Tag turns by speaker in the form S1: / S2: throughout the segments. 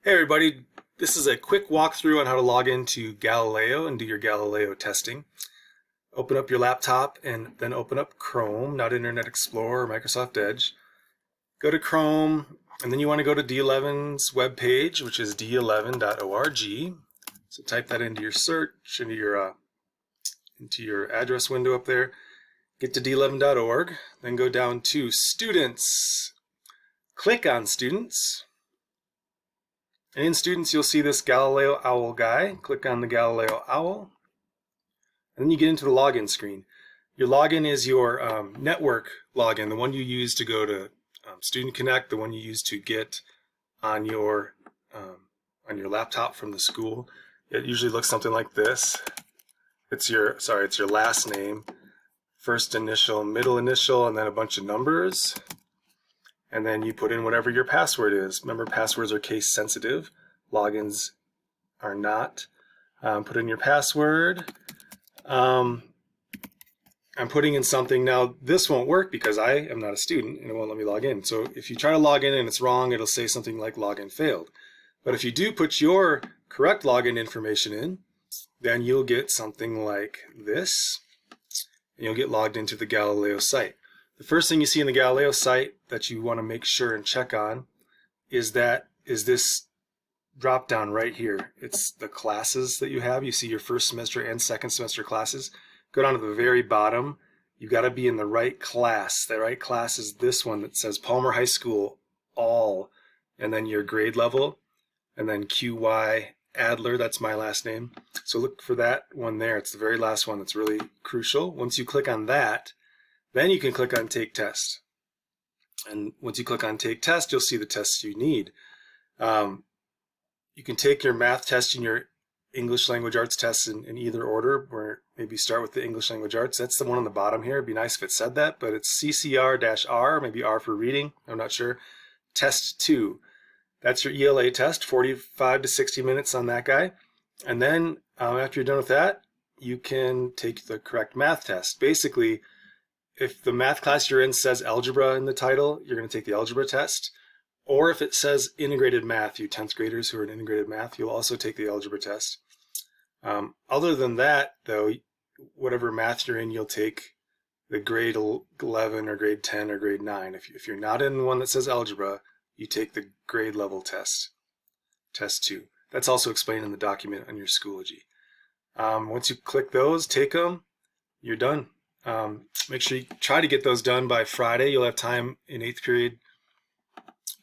S1: Hey everybody, this is a quick walkthrough on how to log into Galileo and do your Galileo testing. Open up your laptop and then open up Chrome, not Internet Explorer or Microsoft Edge. Go to Chrome and then you want to go to D11's webpage, which is d11.org. So type that into your search, into your address window up there. Get to d11.org, then go down to Students. Click on Students. And in Students, you'll see this Galileo Owl guy. Click on the Galileo Owl. And then you get into the login screen. Your login is your network login, the one you use to go to Student Connect, the one you use to get on your laptop from the school. It usually looks something like this. It's your last name, first initial, middle initial, and then a bunch of numbers. And then you put in whatever your password is. Remember, passwords are case sensitive. Logins are not. Put in your password. I'm putting in something. Now, this won't work because I am not a student and it won't let me log in. So if you try to log in and it's wrong, it'll say something like login failed. But if you do put your correct login information in, then you'll get something like this. And you'll get logged into the Galileo site. The first thing you see in the Galileo site that you want to make sure and check on is this drop down right here. It's the classes that you have. You see your first semester and second semester classes. Go down to the very bottom. You've got to be in the right class. The right class is this one that says Palmer High School All, and then your grade level, and then QY Adler, that's my last name. So look for that one there. It's the very last one that's really crucial. Once you click on that, then you can click on Take Test. And once you click on Take Test, you'll see the tests you need. You can take your math test and your English language arts tests in either order, or maybe start with the English language arts. That's the one on the bottom here. It'd be nice if it said that, but it's CCR-R, maybe R for reading, I'm not sure. Test 2. That's your ELA test, 45 to 60 minutes on that guy. And then after you're done with that, you can take the correct math test. Basically, if the math class you're in says algebra in the title, you're going to take the algebra test. Or if it says integrated math, you 10th graders who are in integrated math, you'll also take the algebra test. Other than that, though, whatever math you're in, you'll take the grade 11 or grade 10 or grade 9. If you're not in one that says algebra, you take the grade level test, test 2. That's also explained in the document on your Schoology. Once you click those, take them, you're done. Make sure you try to get those done by Friday. You'll have time in 8th period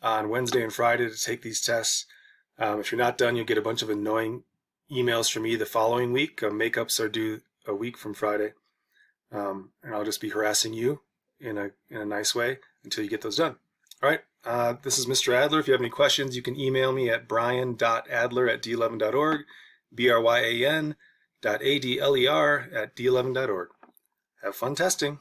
S1: on Wednesday and Friday to take these tests. If you're not done, you'll get a bunch of annoying emails from me the following week. Makeups are due a week from Friday. And I'll just be harassing you in a nice way until you get those done. All right, this is Mr. Adler. If you have any questions, you can email me at brian.adler@d11.org, bryan.adler@d11.org. Have fun testing.